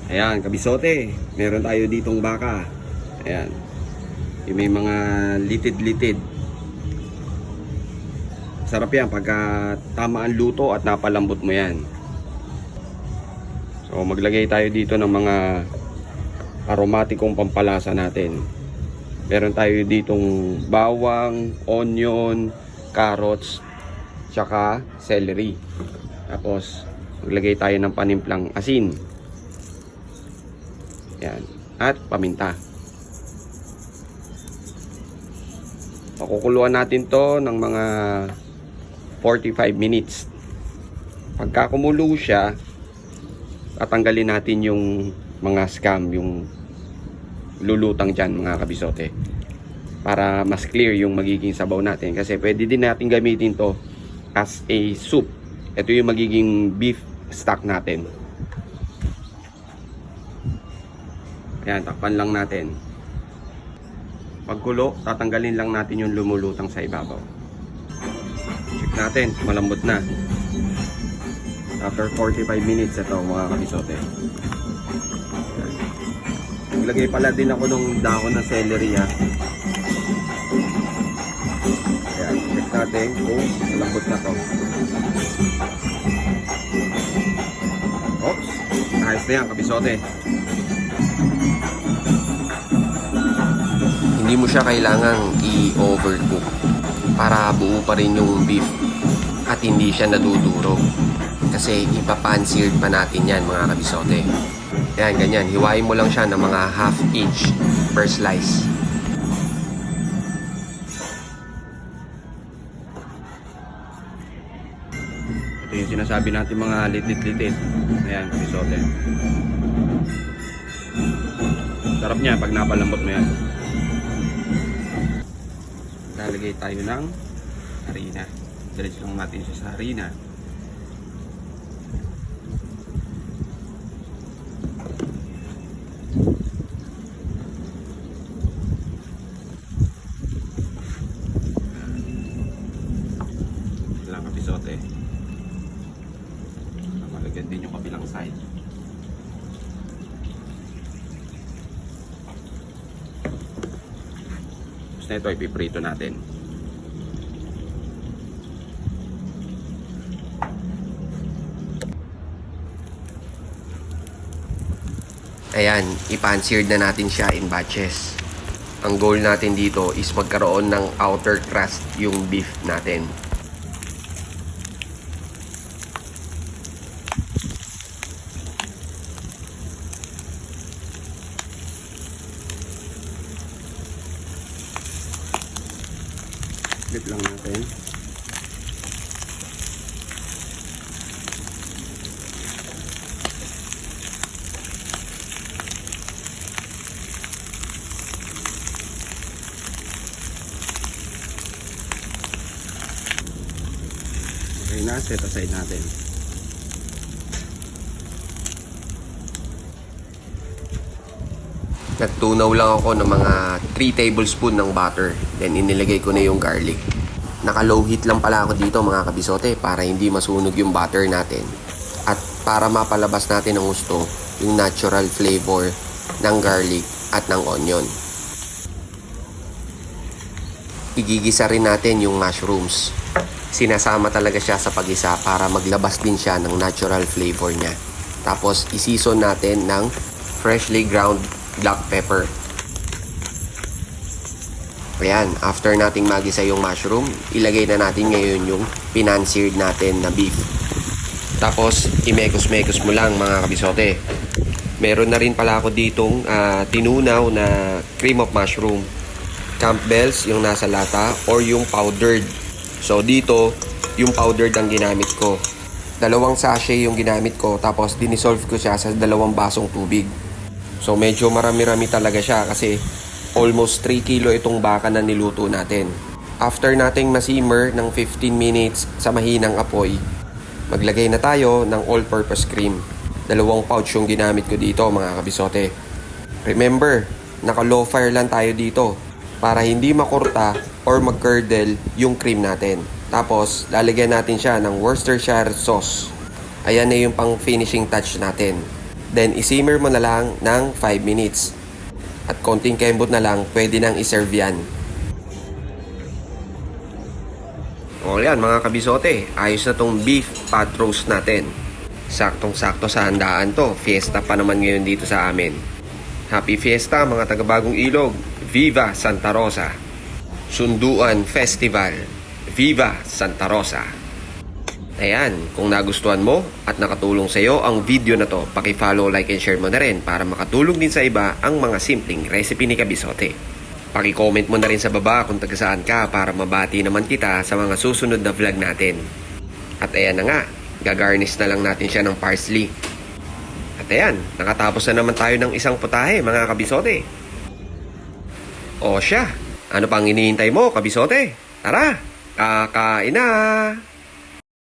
Ayan, kabisote. Meron tayo ditong baka. Ayan. Yung may mga litid-litid. Sarap yan pagka tama ang luto at napalambot mo yan. So maglagay tayo dito ng mga aromatikong pampalasa natin. Meron tayo ditong bawang, onion, carrots, tsaka celery. Tapos maglagay tayo ng panimplang asin. Yan. At paminta. Pakukuluan natin to ng mga 45 minutes. Pagka kumulo siya, tatanggalin natin yung mga scum, yung lulutang dyan mga kabisote, para mas clear yung magiging sabaw natin. Kasi pwede din natin gamitin to as a soup. Ito yung magiging beef stock natin. Ayan, takpan lang natin. Pagkulo, tatanggalin lang natin yung lumulutang sa ibabaw. Check natin, malambot na. After 45 minutes ito mga kabisote. Naglagay pala din ako ng dahon ng celery ha. Ayan, check natin kung malambot na to. Oops, ayos na yan kabisote. Hindi mo siya kailangang i-overcook para buo pa rin yung beef at hindi siya nadudurog. Kasi ipapan-seared pa natin yan mga kabisote. Yan, ganyan. Hiwain mo lang siya ng mga half inch per slice. Ito yung sinasabi natin mga litid-litid. Ayan, kabisote. Sarap niya pag napalambot mo yan. Lalagay tayo ng harina. Diretso lang natin siya sa harina. Lang kabisote. Malagyan din yung kabilang side. Na ito ipiprito natin. Ayan, ipan-seared na natin siya in batches. Ang goal natin dito is magkaroon ng outer crust yung beef natin. Flip lang natin. Okay na, set aside natin. Nagtunaw lang ako ng mga 3 tablespoon ng butter. Then inilagay ko na yung garlic. Naka-low heat lang pala ako dito mga kabisote para hindi masunog yung butter natin. At para mapalabas natin ng gusto yung natural flavor ng garlic at ng onion. Igigisa rin natin yung mushrooms. Sinasama talaga siya sa pag-isa para maglabas din siya ng natural flavor niya. Tapos i-season natin ng freshly ground black pepper. Ayan, after nating magisa yung mushroom, ilagay na natin ngayon yung pinan-seared natin na beef. Tapos, imekos-mekos mo lang mga kabisote. Meron na rin pala ako ditong tinunaw na cream of mushroom. Campbell's yung nasa lata or yung powdered. So dito, yung powdered ang ginamit ko. 2 sachet yung ginamit ko, tapos dinisolve ko siya sa 2 basong tubig. So medyo marami-rami talaga siya kasi almost 3 kilo itong baka na niluto natin. After nating ma-simmer ng 15 minutes sa mahinang apoy, maglagay na tayo ng all-purpose cream. 2 pouch yung ginamit ko dito mga kabisote. Remember, naka-low fire lang tayo dito para hindi makurta or mag-curdle yung cream natin. Tapos, lalagyan natin siya ng Worcestershire sauce. Ayan na yung pang finishing touch natin. Then, isimmer mo na lang ng 5 minutes. At konting kembot na lang, pwede nang iserve yan. O yan mga kabisote, ayos na tong beef pot roast natin. Saktong-sakto sa handaan to. Fiesta pa naman ngayon dito sa amin. Happy Fiesta mga taga-Bagong Ilog. Viva Santa Rosa. Sunduan Festival. Viva Santa Rosa. Ayan, kung nagustuhan mo at nakatulong sa iyo ang video na to, paki-follow, like, and share mo na rin para makatulong din sa iba ang mga simpleng recipe ni Kabisote. Paki-comment mo na rin sa baba kung taga saan ka para mabati naman kita sa mga susunod na vlog natin. At ayan na nga, gagarnish na lang natin siya ng parsley. At ayan, nakatapos na naman tayo ng isang putahe mga Kabisote. O siya, ano pang hinihintay mo Kabisote? Tara, kakain na!